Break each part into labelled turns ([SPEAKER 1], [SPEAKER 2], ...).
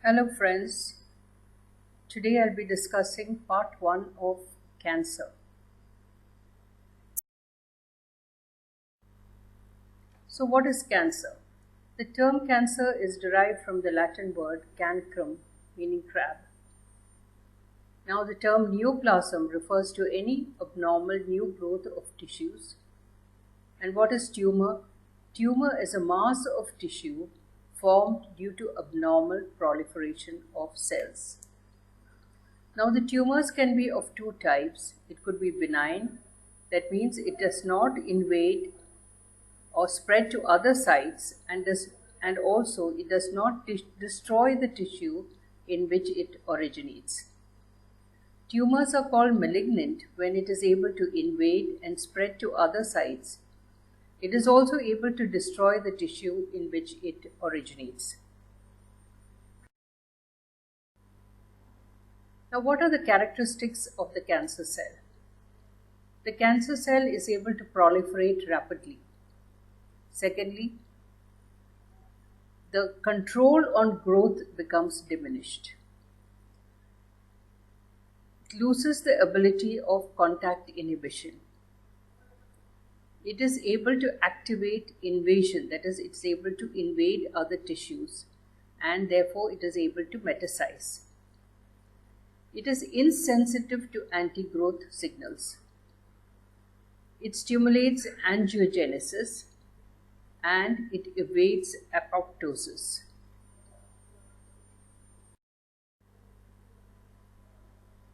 [SPEAKER 1] Hello friends, today I'll be discussing part 1 of cancer. So what is cancer? The term cancer is derived from the Latin word cancrum, meaning crab. Now the term neoplasm refers to any abnormal new growth of tissues. And what is tumor? Tumor is a mass of tissue formed due to abnormal proliferation of cells. Now the tumors can be of two types. It could be benign, that means it does not invade or spread to other sites, and also it does not destroy the tissue in which it originates. Tumors are called malignant when it is able to invade and spread to other sites. It is also able to destroy the tissue in which it originates. Now, what are the characteristics of the cancer cell? The cancer cell is able to proliferate rapidly. Secondly, the control on growth becomes diminished. It loses the ability of contact inhibition. It is able to activate invasion, that is, it's able to invade other tissues, and therefore it is able to metastasize. It is insensitive to anti-growth signals. It stimulates angiogenesis and it evades apoptosis.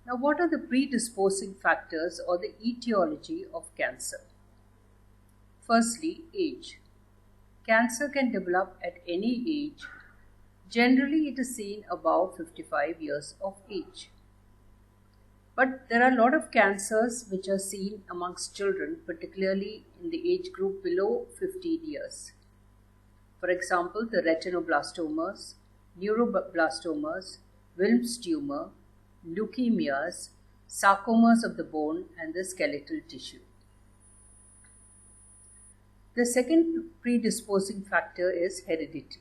[SPEAKER 1] Now, what are the predisposing factors or the etiology of cancer? Firstly, age. Cancer can develop at any age. Generally, it is seen above 55 years of age. But there are a lot of cancers which are seen amongst children, particularly in the age group below 15 years. For example, the retinoblastomas, neuroblastomas, Wilms tumor, leukemias, sarcomas of the bone, and the skeletal tissue. The second predisposing factor is heredity.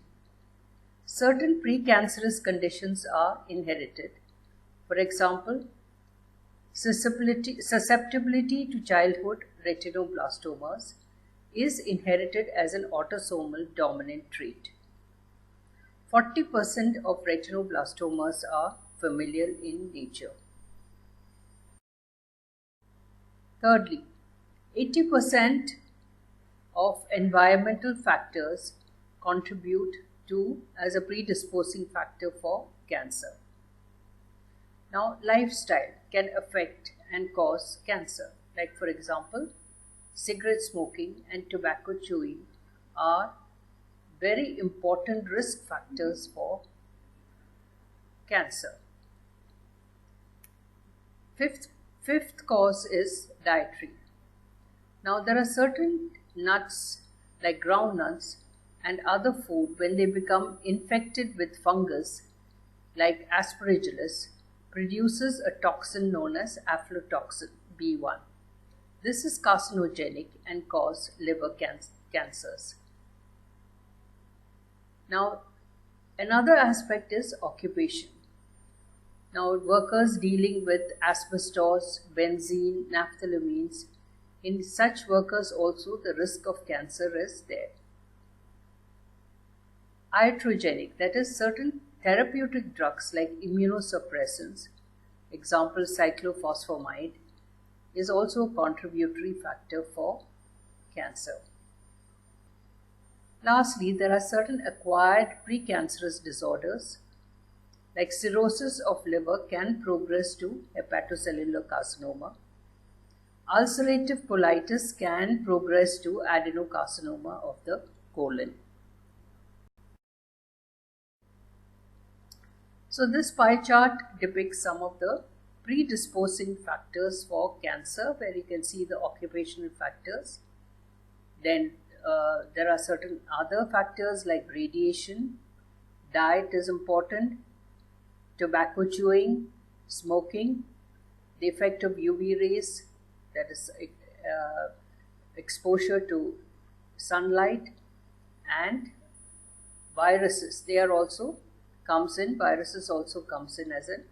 [SPEAKER 1] Certain precancerous conditions are inherited. For example, susceptibility to childhood retinoblastomas is inherited as an autosomal dominant trait. 40% of retinoblastomas are familial in nature. Thirdly, 80% of environmental factors contribute to as a predisposing factor for cancer. Now, lifestyle can affect and cause cancer. Like, for example, cigarette smoking and tobacco chewing are very important risk factors for cancer. Fifth cause is dietary. Now, there are certain nuts like groundnuts and other food, when they become infected with fungus like aspergillus, produces a toxin known as aflatoxin B1. This is carcinogenic and cause liver cancers. Now, another aspect is occupation. Now, workers dealing with asbestos, benzene, naphthalamines, in such workers also the risk of cancer is there. Iatrogenic, that is, certain therapeutic drugs like immunosuppressants, example cyclophosphamide, is also a contributory factor for cancer. Lastly, there are certain acquired precancerous disorders like cirrhosis of liver can progress to hepatocellular carcinoma. Ulcerative colitis can progress to adenocarcinoma of the colon. So this pie chart depicts some of the predisposing factors for cancer, where you can see the occupational factors. Then there are certain other factors like radiation, diet is important, tobacco chewing, smoking, the effect of UV rays, that is exposure to sunlight, and viruses. They are also comes in, viruses also comes in as an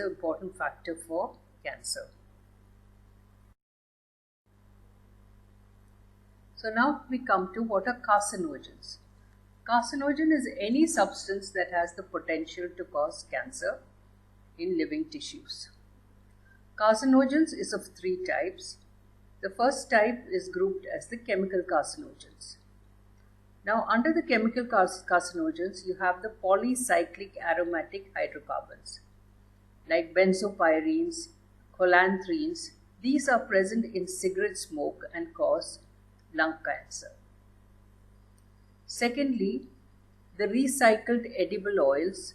[SPEAKER 1] important factor for cancer. So now we come to what are carcinogens. Carcinogen is any substance that has the potential to cause cancer in living tissues. Carcinogens is of three types. The first type is grouped as the chemical carcinogens. Now, under the chemical carcinogens, you have the polycyclic aromatic hydrocarbons like benzopyrenes, cholanthrines. These are present in cigarette smoke and cause lung cancer. Secondly, the recycled edible oils,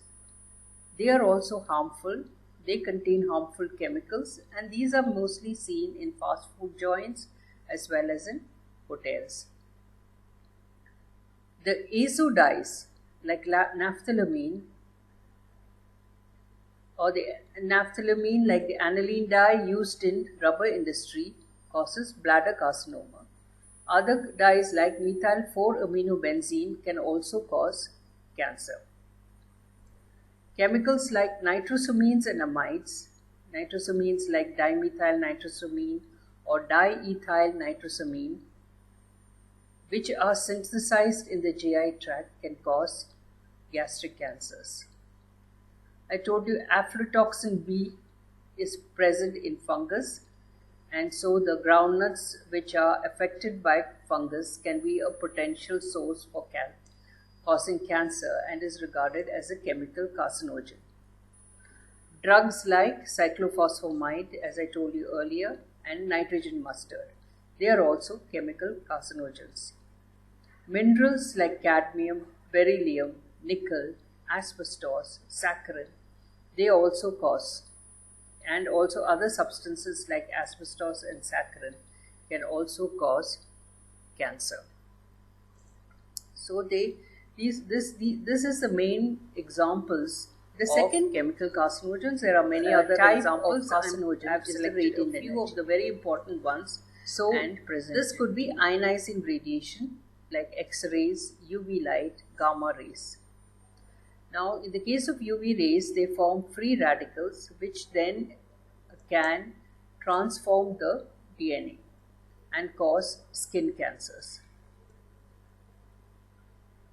[SPEAKER 1] they are also harmful. They contain harmful chemicals, and these are mostly seen in fast food joints as well as in hotels. The azo dyes like naphthalene or the naphthalene like the aniline dye used in rubber industry causes bladder carcinoma. Other dyes like methyl 4-aminobenzene can also cause cancer. Chemicals like nitrosamines and amides, nitrosamines like dimethyl nitrosamine or diethyl nitrosamine, which are synthesized in the GI tract, can cause gastric cancers. I told you aflatoxin B is present in fungus, and so the groundnuts which are affected by fungus can be a potential source for causing cancer and is regarded as a chemical carcinogen. Drugs like cyclophosphamide, as I told you earlier, and nitrogen mustard, they are also chemical carcinogens. Minerals like cadmium, beryllium, nickel, asbestos, saccharin, they also cause, and also other substances like asbestos and saccharin can also cause cancer. So this is the main examples. The second chemical carcinogens, there are many other examples of carcinogens. I've selected a few of the very important ones. So this could be ionizing radiation like X-rays, UV light, gamma rays. Now, in the case of UV rays, they form free radicals which then can transform the DNA and cause skin cancers.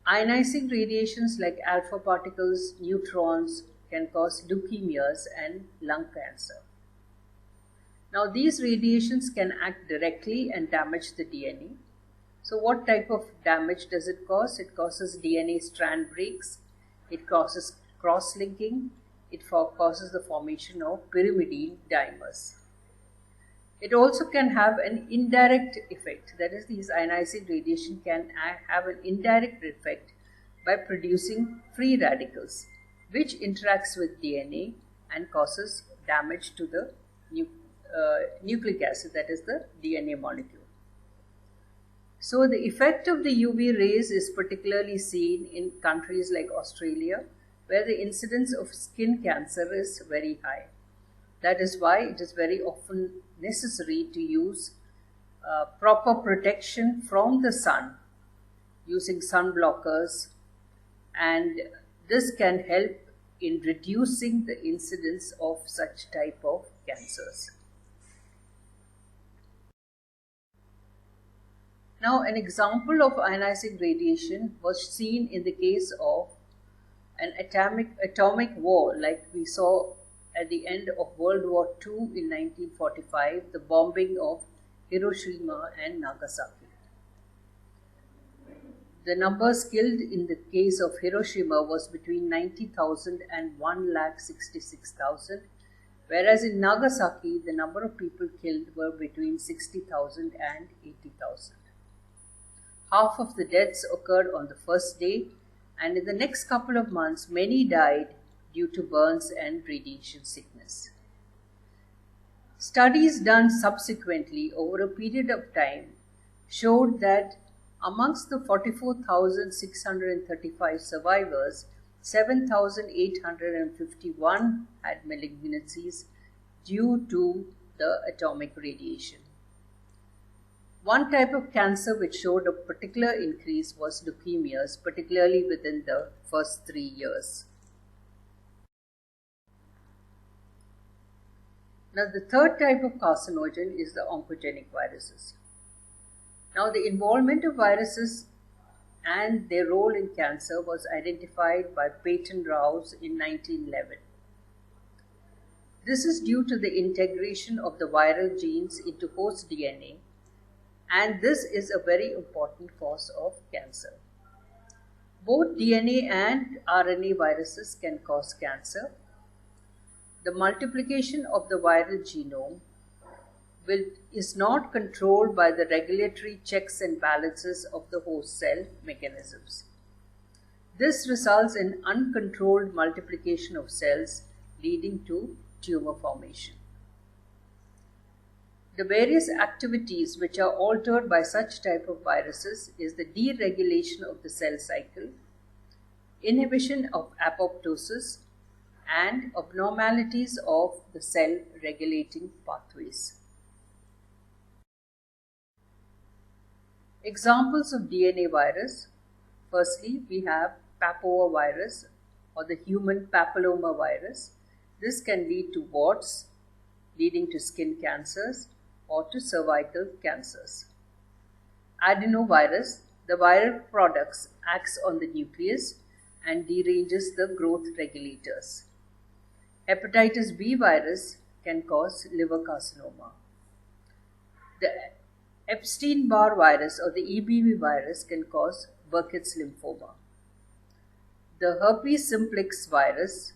[SPEAKER 1] Ionizing radiations like alpha particles, neutrons can cause leukemias and lung cancer. Now, these radiations can act directly and damage the DNA. So, what type of damage does it cause? It causes DNA strand breaks, it causes cross-linking, it causes the formation of pyrimidine dimers. It also can have an indirect effect, that is, these ionizing radiation can have an indirect effect by producing free radicals, which interacts with DNA and causes damage to the nucleic acid, that is the DNA molecule. So the effect of the UV rays is particularly seen in countries like Australia, where the incidence of skin cancer is very high. That is why it is very often necessary to use proper protection from the sun using sun blockers, and this can help in reducing the incidence of such type of cancers. Now, an example of ionizing radiation was seen in the case of an atomic war, like we saw at the end of World War II in 1945, the bombing of Hiroshima and Nagasaki. The numbers killed in the case of Hiroshima was between 90,000 and 1,66,000, whereas in Nagasaki, the number of people killed were between 60,000 and 80,000. Half of the deaths occurred on the first day, and in the next couple of months, many died due to burns and radiation sickness. Studies done subsequently over a period of time showed that amongst the 44,635 survivors, 7,851 had malignancies due to the atomic radiation. One type of cancer which showed a particular increase was leukemias, particularly within the first 3 years. Now, the third type of carcinogen is the oncogenic viruses. Now, the involvement of viruses and their role in cancer was identified by Peyton Rouse in 1911. This is due to the integration of the viral genes into host DNA, and this is a very important cause of cancer. Both DNA and RNA viruses can cause cancer. The multiplication of the viral genome is not controlled by the regulatory checks and balances of the host cell mechanisms. This results in uncontrolled multiplication of cells, leading to tumor formation. The various activities which are altered by such type of viruses is the deregulation of the cell cycle, inhibition of apoptosis, and abnormalities of the cell regulating pathways. Examples of DNA virus. Firstly, we have papovirus or the human papilloma virus. This can lead to warts, leading to skin cancers or to cervical cancers. Adenovirus, the viral products acts on the nucleus and deranges the growth regulators. Hepatitis B virus can cause liver carcinoma. The Epstein-Barr virus or the EBV virus can cause Burkitt's lymphoma. The herpes simplex virus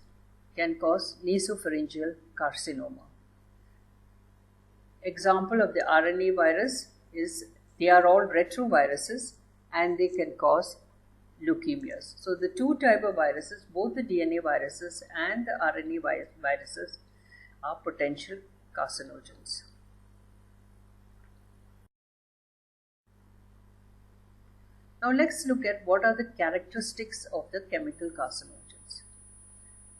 [SPEAKER 1] can cause nasopharyngeal carcinoma. Example of the RNA virus is they are all retroviruses and they can cause leukemias. So the two types of viruses, both the DNA viruses and the RNA viruses, are potential carcinogens. Now let's look at what are the characteristics of the chemical carcinogens.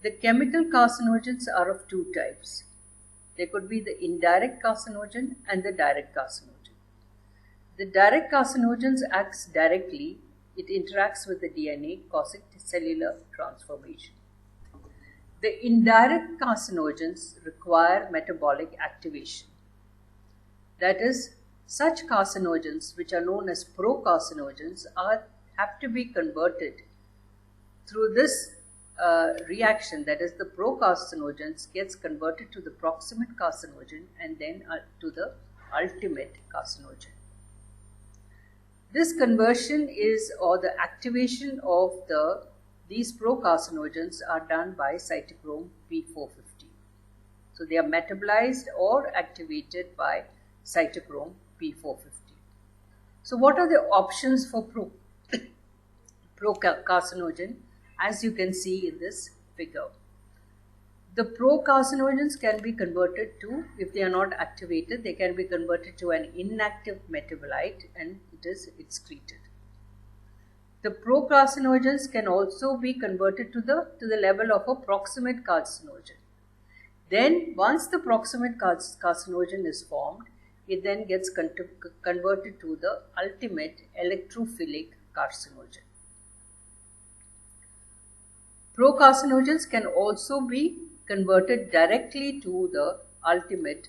[SPEAKER 1] The chemical carcinogens are of two types. There could be the indirect carcinogen and the direct carcinogen. The direct carcinogens acts directly. It interacts with the DNA, causing cellular transformation. The indirect carcinogens require metabolic activation. That is, such carcinogens, which are known as procarcinogens, have to be converted through this reaction. That is, the procarcinogens gets converted to the proximate carcinogen and then to the ultimate carcinogen. This conversion or the activation of these procarcinogens are done by cytochrome P450. So they are metabolized or activated by cytochrome P450. So what are the options for procarcinogen? As you can see in this figure, the procarcinogens can be converted to, if they are not activated, they can be converted to an inactive metabolite and it is excreted. The procarcinogens can also be converted to the level of a proximate carcinogen. Then once the proximate carcinogen is formed, it then gets converted to the ultimate electrophilic carcinogen. Procarcinogens can also be converted directly to the ultimate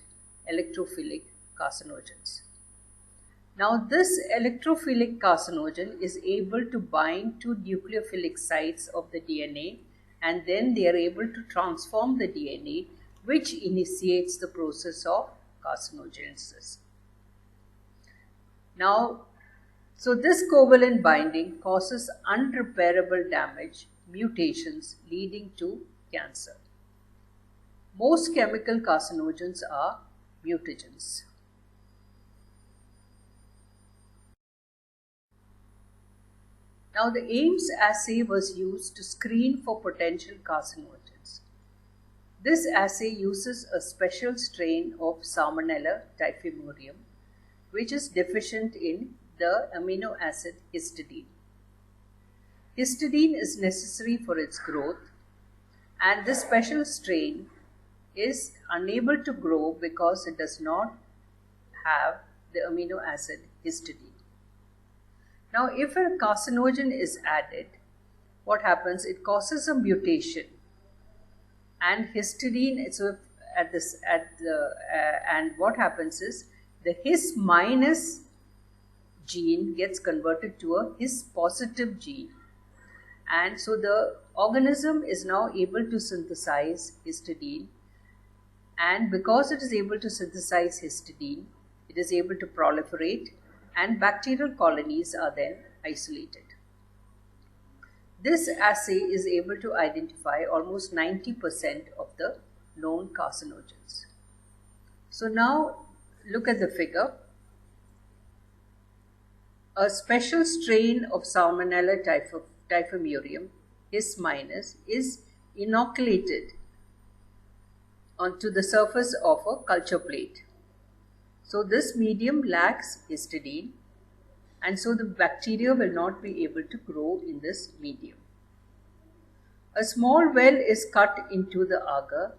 [SPEAKER 1] electrophilic carcinogens. Now, this electrophilic carcinogen is able to bind to nucleophilic sites of the DNA, and then they are able to transform the DNA, which initiates the process of carcinogenesis. Now, so this covalent binding causes unrepairable damage, mutations leading to cancer. Most chemical carcinogens are mutagens. Now, the Ames assay was used to screen for potential carcinogens. This assay uses a special strain of Salmonella typhimurium, which is deficient in the amino acid histidine. Histidine is necessary for its growth, and this special strain is unable to grow because it does not have the amino acid histidine. Now, if a carcinogen is added, what happens? It causes a mutation, and histidine, at this and what happens is the His minus gene gets converted to a His positive gene, and so the organism is now able to synthesize histidine, and because it is able to synthesize histidine, it is able to proliferate, and bacterial colonies are then isolated. This assay is able to identify almost 90% of the known carcinogens. So now look at the figure. A special strain of Salmonella typhimurium, His minus, is inoculated onto the surface of a culture plate. So this medium lacks histidine, and so the bacteria will not be able to grow in this medium. A small well is cut into the agar,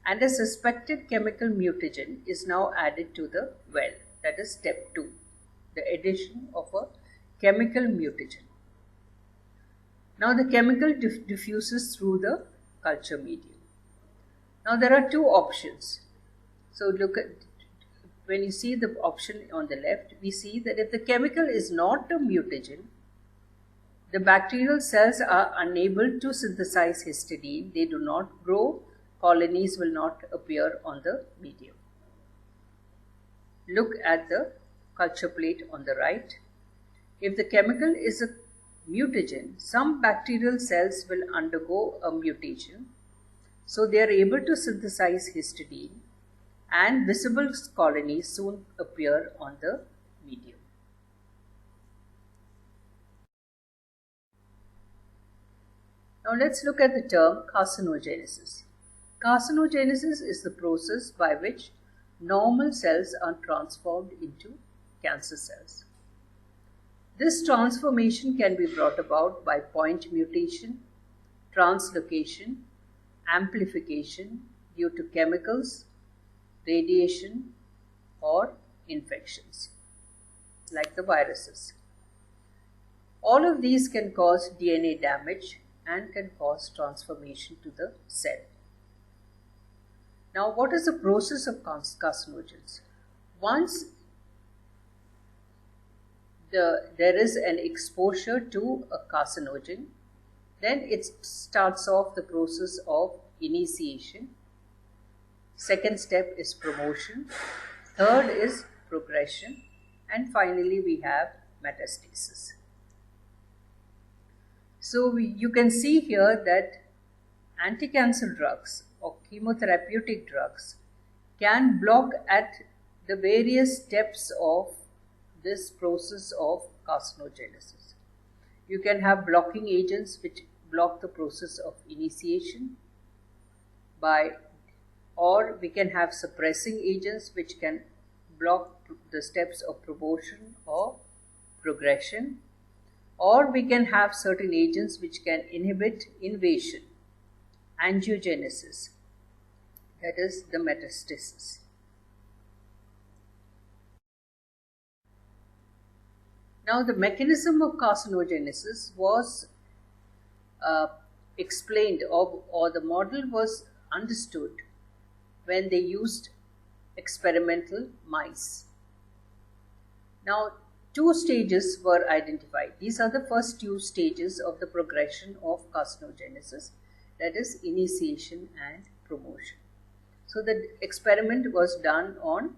[SPEAKER 1] and a suspected chemical mutagen is now added to the well. That is step 2, the addition of a chemical mutagen. Now the chemical diffuses through the culture medium. Now there are two options. So look at, when you see the option on the left, we see that if the chemical is not a mutagen, the bacterial cells are unable to synthesize histidine, they do not grow, colonies will not appear on the medium. Look at the culture plate on the right. If the chemical is a mutagen, some bacterial cells will undergo a mutation, so they are able to synthesize histidine, and visible colonies soon appear on the medium. Now let's look at the term carcinogenesis. Carcinogenesis is the process by which normal cells are transformed into cancer cells. This transformation can be brought about by point mutation, translocation, amplification due to chemicals, radiation, or infections, like the viruses. All of these can cause DNA damage and can cause transformation to the cell. Now, what is the process of carcinogens? Once there is an exposure to a carcinogen, then it starts off the process of initiation. Second step is promotion. Third is progression. And finally, we have metastasis. So you can see here that anti-cancer drugs or chemotherapeutic drugs can block at the various steps of this process of carcinogenesis. You can have blocking agents which block the process of initiation or we can have suppressing agents which can block the steps of promotion or progression, or we can have certain agents which can inhibit invasion, angiogenesis, that is the metastasis. Now the mechanism of carcinogenesis was explained or the model was understood when they used experimental mice. Now, two stages were identified. These are the first two stages of the progression of carcinogenesis, that is initiation and promotion. So the experiment was done on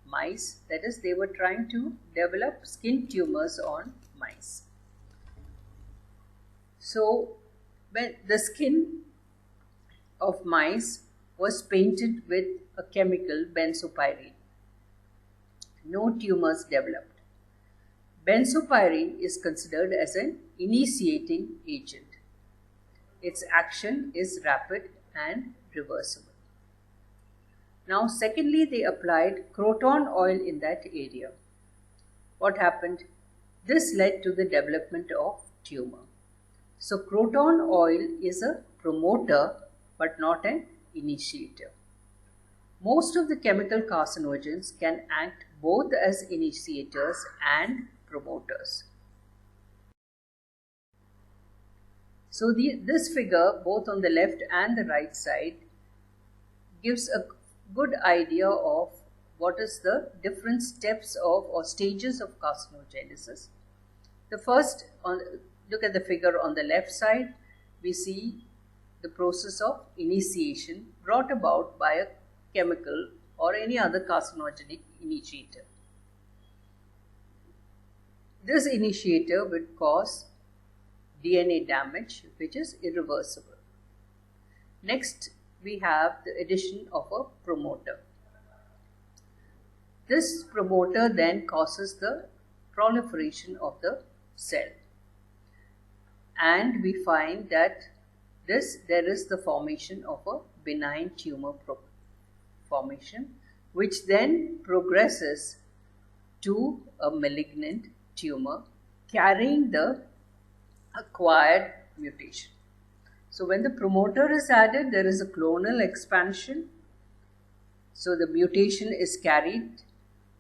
[SPEAKER 1] mice, that is they were trying to develop skin tumors on mice. So when the skin of mice was painted with a chemical, benzopyrene, no tumors developed. Benzopyrene is considered as an initiating agent. Its action is rapid and reversible. Now, secondly, they applied croton oil in that area. What happened? This led to the development of tumor. So, croton oil is a promoter but not an initiator. Most of the chemical carcinogens can act both as initiators and promoters. So this figure, both on the left and the right side, gives a good idea of what is the different steps of or stages of carcinogenesis. The first, look at the figure on the left side, we see the process of initiation brought about by a chemical or any other carcinogenic initiator. This initiator would cause DNA damage, which is irreversible. Next, we have the addition of a promoter. This promoter then causes the proliferation of the cell. And we find that there is the formation of a benign tumor formation, which then progresses to a malignant tumor carrying the acquired mutation. So when the promoter is added, there is a clonal expansion. So the mutation is carried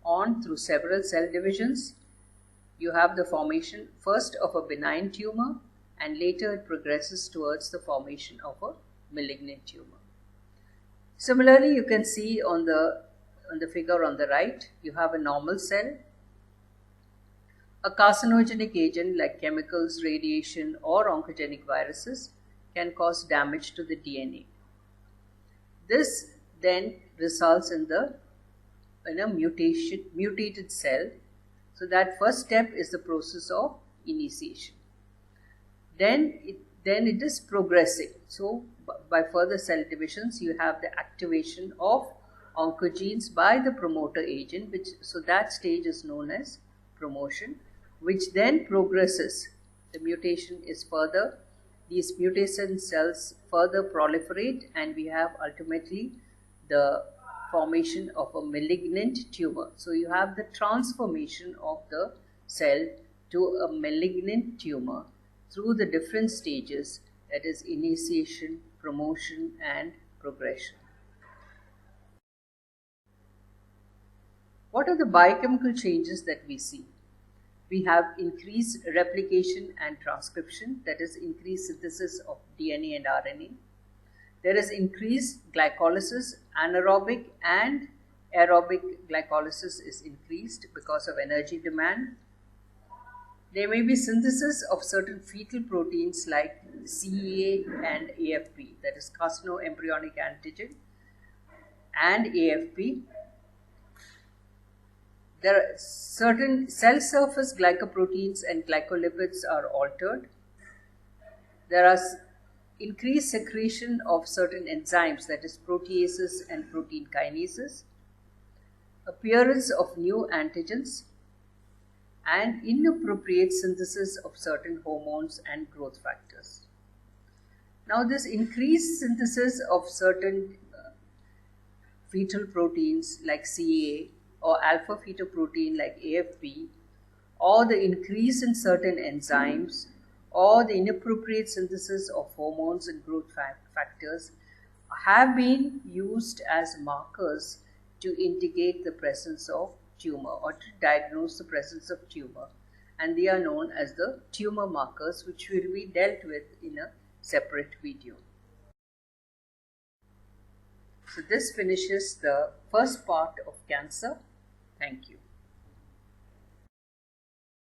[SPEAKER 1] on through several cell divisions. You have the formation first of a benign tumor, and later it progresses towards the formation of a malignant tumor. Similarly, you can see on the figure on the right, you have a normal cell. A carcinogenic agent like chemicals, radiation, or oncogenic viruses can cause damage to the DNA. This then results in a mutated cell. So that first step is the process of initiation. Then it is progressing. So by further cell divisions, you have the activation of oncogenes by the promoter agent, so that stage is known as promotion, which then progresses. The mutation is further, these mutation cells further proliferate, and we have ultimately the formation of a malignant tumor. So you have the transformation of the cell to a malignant tumor through the different stages, that is initiation, promotion, and progression. What are the biochemical changes that we see? We have increased replication and transcription, that is increased synthesis of DNA and RNA. There is increased glycolysis, anaerobic and aerobic glycolysis is increased because of energy demand. There may be synthesis of certain fetal proteins like CEA and AFP, that is carcinoembryonic antigen and AFP. There are certain cell surface glycoproteins and glycolipids are altered. There are increased secretion of certain enzymes, that is proteases and protein kinases, appearance of new antigens, and inappropriate synthesis of certain hormones and growth factors. Now, this increased synthesis of certain fetal proteins like CEA or alpha fetoprotein like AFP, or the increase in certain enzymes, or the inappropriate synthesis of hormones and growth factors have been used as markers to indicate the presence of tumor or to diagnose the presence of tumor, and they are known as the tumor markers, which will be dealt with in a separate video. So this finishes the first part of cancer. Thank you.